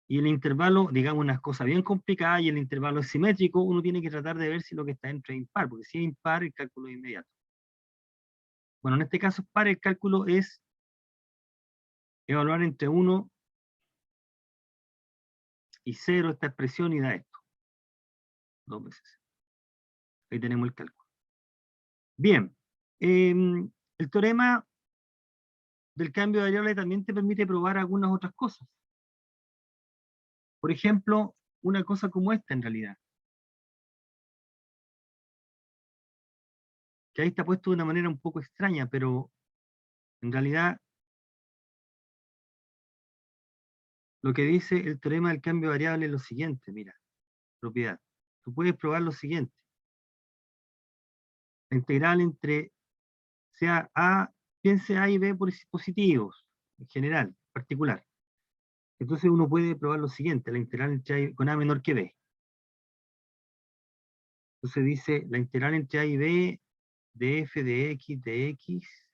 y el intervalo, digamos, unas cosas bien complicadas, y el intervalo es simétrico, uno tiene que tratar de ver si lo que está dentro es impar, porque si es impar, el cálculo es inmediato. Bueno, en este caso es par, el cálculo es evaluar entre 1 y 0 esta expresión y da esto. 2 veces. Ahí tenemos el cálculo. Bien. El teorema del cambio de variable también te permite probar algunas otras cosas. Por ejemplo, una cosa como esta en realidad. Que ahí está puesto de una manera un poco extraña, pero en realidad lo que dice el teorema del cambio de variable es lo siguiente, mira, propiedad. Tú puedes probar lo siguiente. La integral entre sea A, piense A y B por positivos, en general, particular. Entonces uno puede probar lo siguiente, la integral entre A con A menor que B. Entonces dice, la integral entre A y B de f de x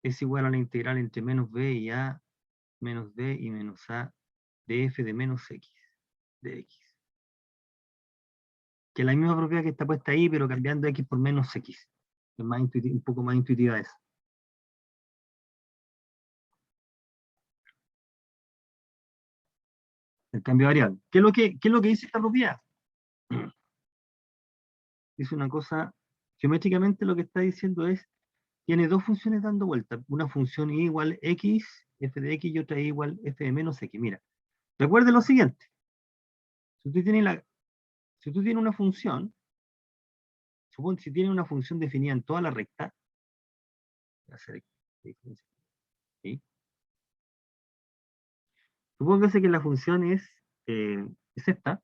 es igual a la integral entre menos b y a menos b y menos a de f de menos x de x. Que es la misma propiedad que está puesta ahí, pero cambiando x por menos x. Es más un poco más intuitiva esa. El cambio de variable. ¿Qué es lo que dice esta propiedad? Dice una cosa, geométricamente lo que está diciendo es, tiene dos funciones dando vuelta. Una función y igual x, f de x, y otra y igual f de menos x. Mira, recuerde lo siguiente. Si tú tienes una función, supón si tienes una función definida en toda la recta, voy a hacer ¿sí? Supóngase que la función es esta,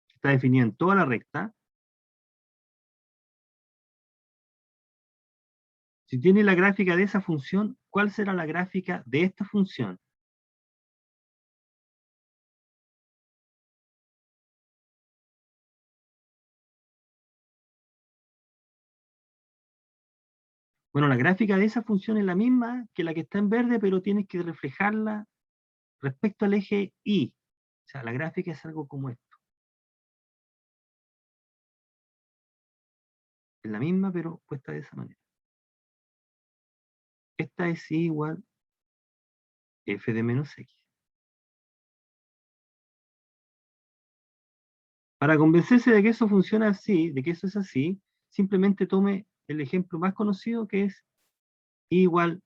está definida en toda la recta. Si tiene la gráfica de esa función, ¿cuál será la gráfica de esta función? Bueno, la gráfica de esa función es la misma que la que está en verde, pero tienes que reflejarla respecto al eje Y. O sea, la gráfica es algo como esto. Es la misma, pero puesta de esa manera. Esta es Y igual f de menos x. Para convencerse de que eso funciona así, de que eso es así, simplemente tome el ejemplo más conocido, que es y igual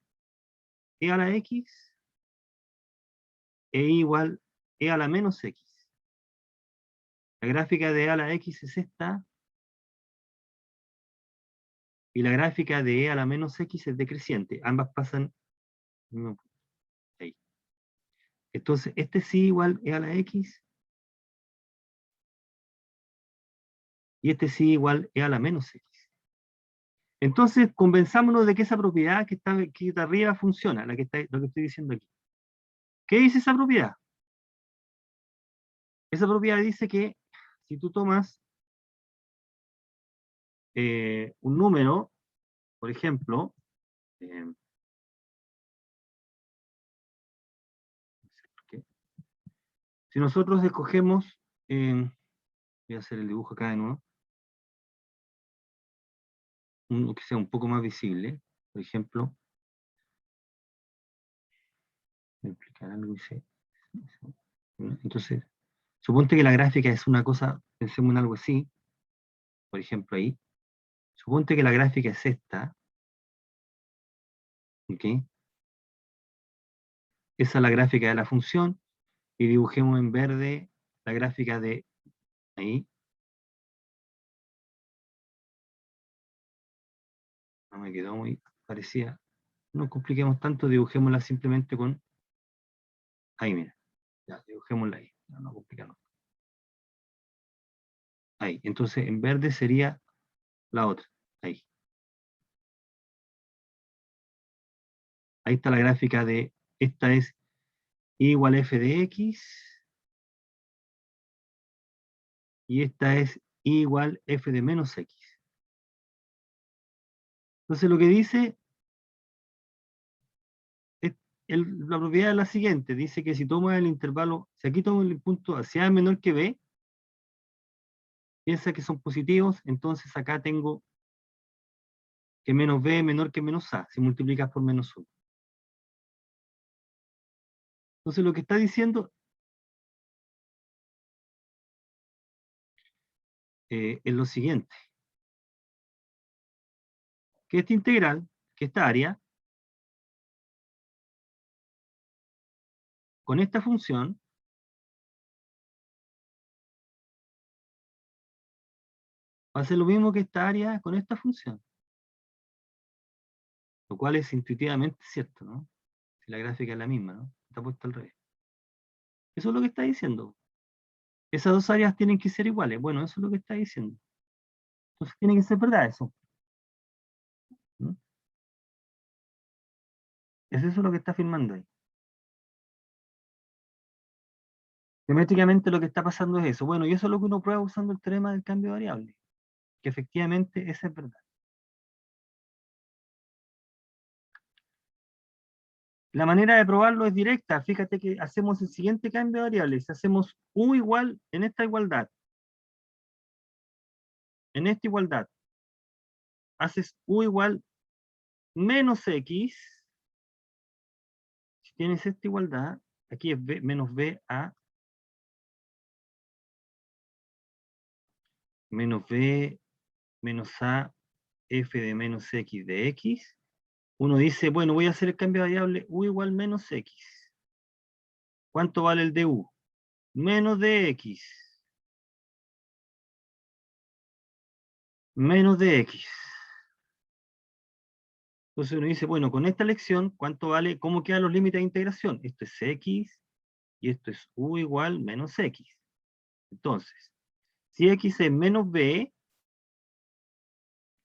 e a la x e igual e a la menos x. La gráfica de E a la X es esta, y la gráfica de E a la menos X es decreciente. Ambas pasan al mismo punto. Ahí. Entonces, este sí igual E a la X, y este sí igual E a la menos X. Entonces, convenzámonos de que esa propiedad que está aquí arriba funciona, lo que estoy diciendo aquí. ¿Qué dice esa propiedad? Esa propiedad dice que si tú tomas un número, por ejemplo, no sé por qué, si nosotros escogemos, voy a hacer el dibujo acá de nuevo, uno que sea un poco más visible, por ejemplo, voy a explicar algo, dice, entonces, suponte que la gráfica es una cosa, pensemos en algo así, por ejemplo ahí, suponte que la gráfica es esta, ¿ok? Esa es la gráfica de la función, y dibujemos en verde la gráfica de ahí. No me quedó muy parecida. No compliquemos tanto, dibujémosla simplemente con ahí, mira. Ya, dibujémosla ahí. No complicamos. Ahí. Entonces, en verde sería la otra. Ahí. Ahí está la gráfica de, esta es I igual f de x, y esta es I igual f de menos x. Entonces, lo que dice, es la propiedad es la siguiente. Dice que si tomo el intervalo, si aquí tomo el punto hacia A menor que B, piensa que son positivos, entonces acá tengo que menos B es menor que menos A, si multiplicas por menos 1. Entonces lo que está diciendo es lo siguiente, que esta integral, que esta área, con esta función, va a ser lo mismo que esta área con esta función. Lo cual es intuitivamente cierto, ¿no? Si la gráfica es la misma, ¿no? Está puesto al revés. Eso es lo que está diciendo. Esas dos áreas tienen que ser iguales. Bueno, eso es lo que está diciendo. Entonces tiene que ser verdad eso, ¿no? Es eso lo que está afirmando ahí. Geométricamente lo que está pasando es eso. Bueno, y eso es lo que uno prueba usando el teorema del cambio de variable. Que efectivamente esa es verdad. La manera de probarlo es directa. Fíjate que hacemos el siguiente cambio de variables. Hacemos U igual en esta igualdad. En esta igualdad. Haces U igual menos X. Si tienes esta igualdad, aquí es B, menos B a menos B menos A F de menos X de X. Uno dice, bueno, voy a hacer el cambio de variable U igual menos X. ¿Cuánto vale el de U? Menos de X. Menos de X. Entonces uno dice, bueno, con esta elección, ¿cuánto vale? ¿Cómo quedan los límites de integración? Esto es X y esto es U igual menos X. Entonces, si X es menos B,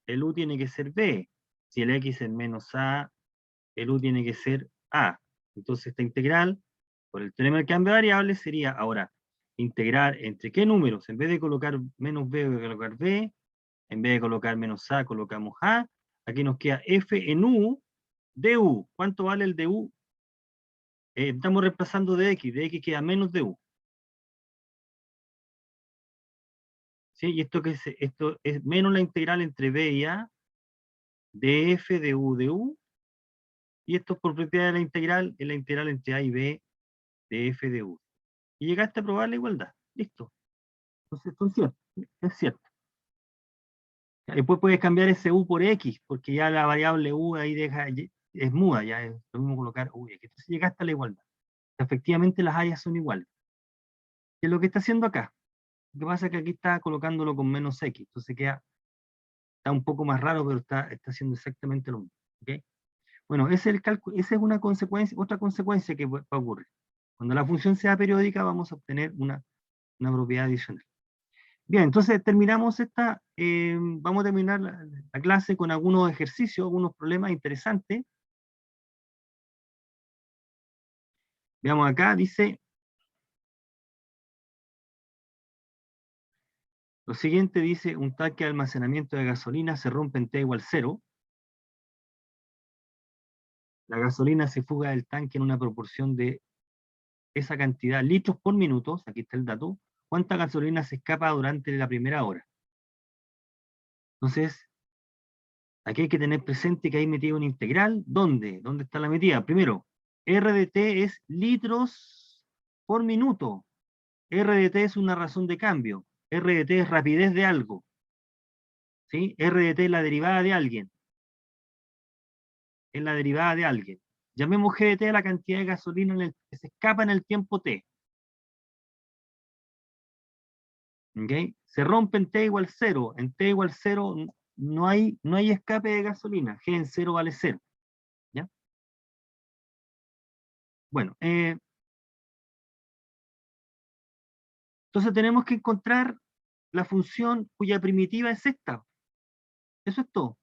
el U tiene que ser B. Si el X es menos A, el U tiene que ser A. Entonces esta integral, por el teorema del cambio de variables, sería ahora integrar entre qué números. En vez de colocar menos B, voy a colocar B. En vez de colocar menos A, colocamos A. Aquí nos queda F en U de U. ¿Cuánto vale el de U? Estamos reemplazando de X queda menos de U. ¿Sí? Y esto es menos la integral entre B y A, de F de U, y esto por propiedad de la integral, es la integral entre A y B de F de U. Y llegaste a probar la igualdad. Listo. Entonces, esto es cierto. Después puedes cambiar ese U por X, porque ya la variable U ahí es muda, ya es lo mismo colocar U. Entonces llegaste a la igualdad. Efectivamente las áreas son iguales. ¿Qué es lo que está haciendo acá? Lo que pasa es que aquí está colocándolo con menos x, entonces está un poco más raro, pero está haciendo exactamente lo mismo. ¿Ok? Bueno, ese es el cálculo, esa es una consecuencia, otra consecuencia que va a ocurrir. Cuando la función sea periódica, vamos a obtener una propiedad adicional. Bien, entonces terminamos vamos a terminar la clase con algunos ejercicios, algunos problemas interesantes. Veamos acá, dice, lo siguiente dice, un tanque de almacenamiento de gasolina se rompe en T igual 0. La gasolina se fuga del tanque en una proporción de esa cantidad, litros por minuto, aquí está el dato. ¿Cuánta gasolina se escapa durante la primera hora? Entonces, aquí hay que tener presente que hay metido una integral. ¿Dónde? ¿Dónde está la metida? Primero, R de T es litros por minuto. R de T es una razón de cambio. R de T es rapidez de algo. ¿Sí? R de T es la derivada de alguien. Es la derivada de alguien. Llamemos G de T a la cantidad de gasolina que se escapa en el tiempo T. ¿Okay? Se rompe en T igual 0. En T igual 0 no hay escape de gasolina. G en 0 vale 0. ¿Ya? Bueno, entonces tenemos que encontrar la función cuya primitiva es esta. Eso es todo.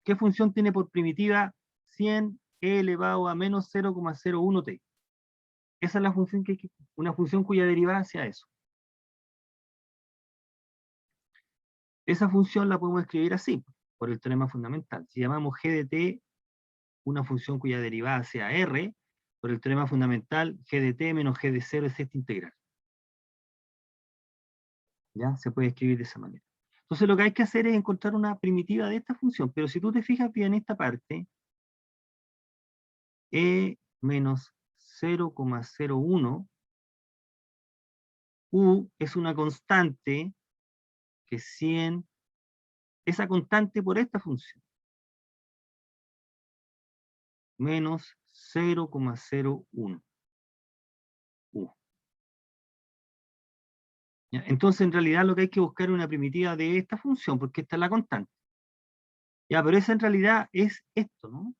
¿Qué función tiene por primitiva 100 e elevado a menos 0,01t? Esa es la función una función cuya derivada sea eso. Esa función la podemos escribir así, por el teorema fundamental. Si llamamos g de t una función cuya derivada sea r, por el teorema fundamental, g de t menos g de 0 es esta integral. ¿Ya? Se puede escribir de esa manera. Entonces lo que hay que hacer es encontrar una primitiva de esta función, pero si tú te fijas bien en esta parte, e menos 0,01 u es una constante que 100, esa constante por esta función, menos 0,01 u. ¿Ya? Entonces en realidad lo que hay que buscar es una primitiva de esta función, porque esta es la constante. Ya, pero esa en realidad es esto, ¿no?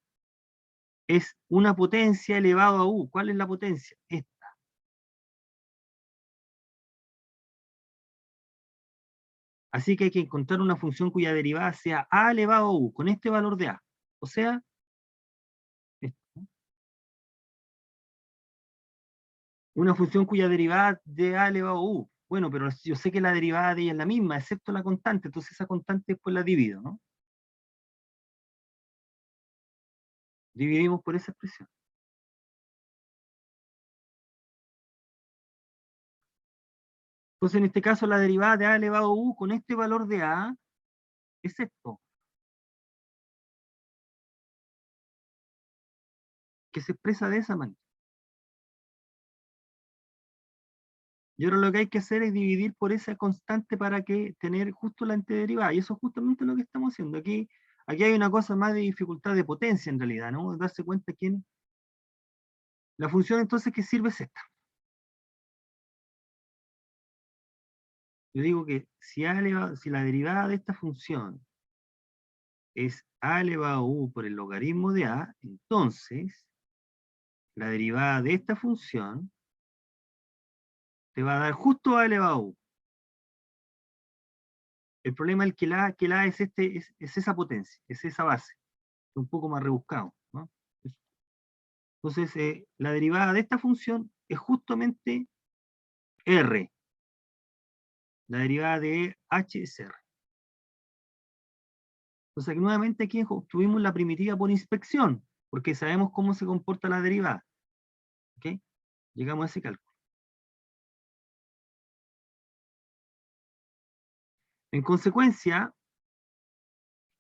Es una potencia elevado a u. ¿Cuál es la potencia? Esta. Así que hay que encontrar una función cuya derivada sea a elevado a u, con este valor de a. O sea, esto. Una función cuya derivada de a elevado a u. Bueno, pero yo sé que la derivada de ella es la misma, excepto la constante, entonces esa constante después la divido, ¿no? Dividimos por esa expresión. Entonces en este caso la derivada de a elevado a u con este valor de a es esto, que se expresa de esa manera. Y ahora lo que hay que hacer es dividir por esa constante para que tener justo la antiderivada. Y eso es justamente lo que estamos haciendo. Aquí hay una cosa más de dificultad de potencia en realidad, ¿no? Darse cuenta que la función entonces que sirve es esta. Yo digo que si la derivada de esta función es a elevado a u por el logaritmo de a, entonces la derivada de esta función te va a dar justo a elevado a u. El problema es que la es, es esa potencia, es esa base. Es un poco más rebuscado, ¿no? Entonces, la derivada de esta función es justamente r. La derivada de h es r. Entonces, nuevamente aquí obtuvimos la primitiva por inspección, porque sabemos cómo se comporta la derivada. ¿Ok? Llegamos a ese cálculo. En consecuencia,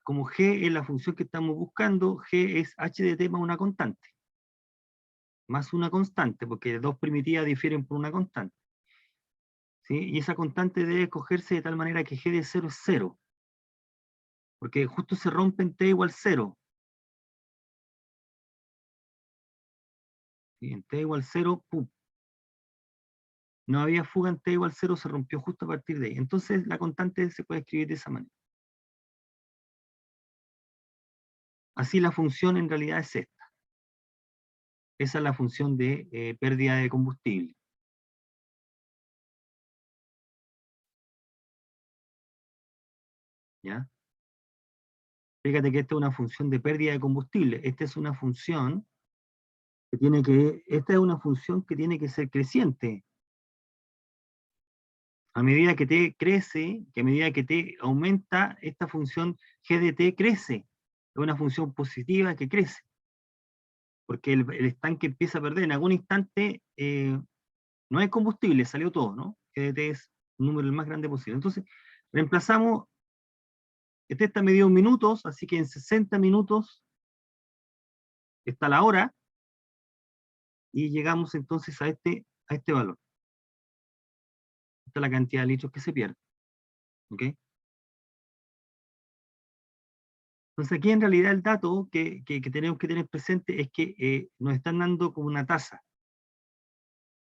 como g es la función que estamos buscando, g es h de t más una constante. Más una constante, porque dos primitivas difieren por una constante. ¿Sí? Y esa constante debe escogerse de tal manera que g de 0 es 0. Porque justo se rompe en t igual 0. ¿Sí? En t igual 0, ¡pum! no había fuga en t igual 0, se rompió justo a partir de ahí. Entonces la constante se puede escribir de esa manera. Así la función en realidad es esta. Esa es la función de pérdida de combustible. ¿Ya? Fíjate que esta es una función de pérdida de combustible. Esta es una función esta es una función que tiene que ser creciente. A medida que t crece, que a medida que t aumenta, esta función g de t crece. Es una función positiva que crece. Porque el estanque empieza a perder. En algún instante no hay combustible, salió todo, ¿no? G de t es un número el más grande posible. Entonces, reemplazamos, este está medido en minutos, así que en 60 minutos está la hora, y llegamos entonces a este valor. Esta es la cantidad de litros que se pierde. ¿Ok? Entonces aquí en realidad el dato que tenemos que tener presente es que nos están dando como una tasa.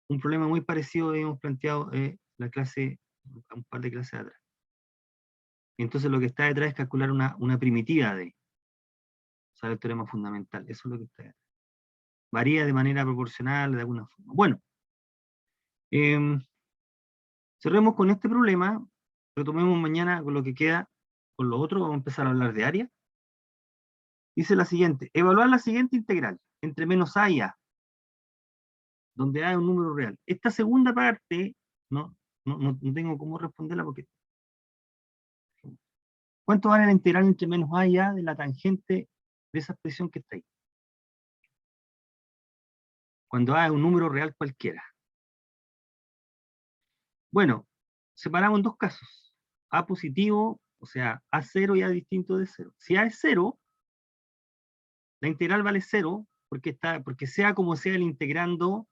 Un problema muy parecido hemos planteado la clase, un par de clases atrás. Entonces lo que está detrás es calcular una primitiva de, usar el teorema fundamental. Eso es lo que está detrás. Varía de manera proporcional, de alguna forma. Bueno, cerremos con este problema, retomemos mañana con lo que queda, con lo otro, vamos a empezar a hablar de área. Dice la siguiente: evaluar la siguiente integral, entre menos a y a, donde a es un número real. Esta segunda parte, no tengo cómo responderla porque... ¿Cuánto vale la integral entre menos a y a de la tangente de esa expresión que está ahí? Cuando a es un número real cualquiera. Bueno, separamos en dos casos. A positivo, o sea, a 0 y a distinto de 0. Si a es 0, la integral vale 0, porque sea como sea el integrando,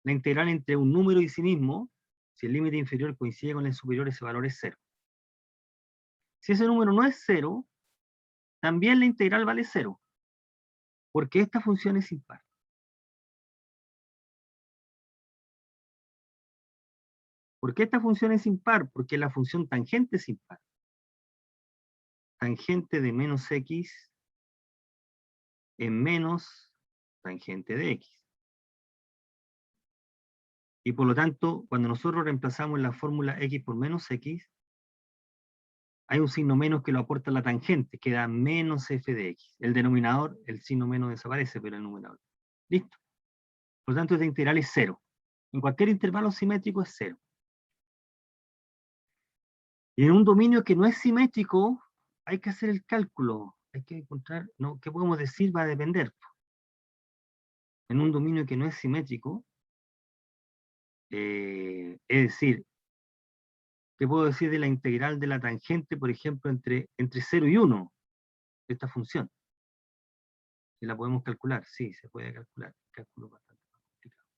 la integral entre un número y sí mismo, si el límite inferior coincide con el superior, ese valor es 0. Si ese número no es 0, también la integral vale 0, porque esta función es impar. ¿Por qué esta función es impar? Porque la función tangente es impar. Tangente de menos x es menos tangente de x. Y por lo tanto, cuando nosotros reemplazamos la fórmula x por menos x, hay un signo menos que lo aporta la tangente, que da menos f de x. El denominador, el signo menos desaparece, pero el numerador. ¿Listo? Por lo tanto, esta integral es 0. En cualquier intervalo simétrico es 0. Y en un dominio que no es simétrico, hay que hacer el cálculo. Hay que encontrar, ¿no? ¿Qué podemos decir? Va a depender. En un dominio que no es simétrico, es decir, ¿qué puedo decir de la integral de la tangente, por ejemplo, entre 0 y 1 de esta función? ¿Si la podemos calcular? Sí, se puede calcular. Cálculo bastante más complicado.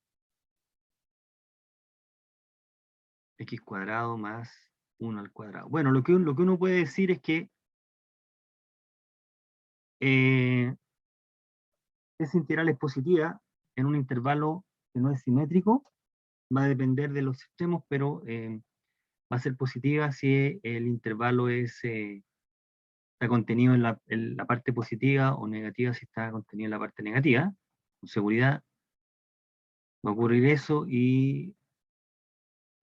X cuadrado más 1 al cuadrado. Bueno, lo que uno puede decir es que esa integral es positiva en un intervalo que no es simétrico. Va a depender de los extremos, pero va a ser positiva si el intervalo está contenido en la parte positiva, o negativa si está contenido en la parte negativa. Con seguridad va a ocurrir eso, y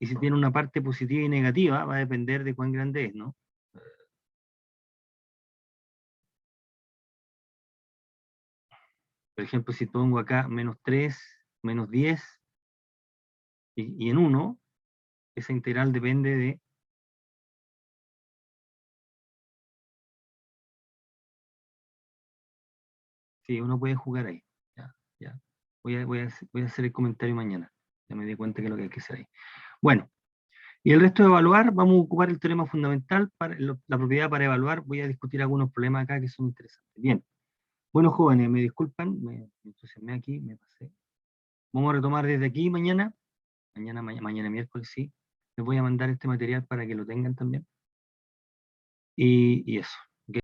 si tiene una parte positiva y negativa, va a depender de cuán grande es, ¿no? Por ejemplo, si pongo acá menos 3, menos 10, y en 1, esa integral depende de... Sí, uno puede jugar ahí. Ya, ya. Voy a hacer el comentario mañana. Ya me di cuenta que es lo que hay que hacer ahí. Bueno, y el resto de evaluar, vamos a ocupar el teorema fundamental, la propiedad para evaluar. Voy a discutir algunos problemas acá que son interesantes. Bien. Bueno, jóvenes, me disculpan, me entusiasmé aquí, me pasé. Vamos a retomar desde aquí mañana. Mañana miércoles, sí. Les voy a mandar este material para que lo tengan también. Y eso.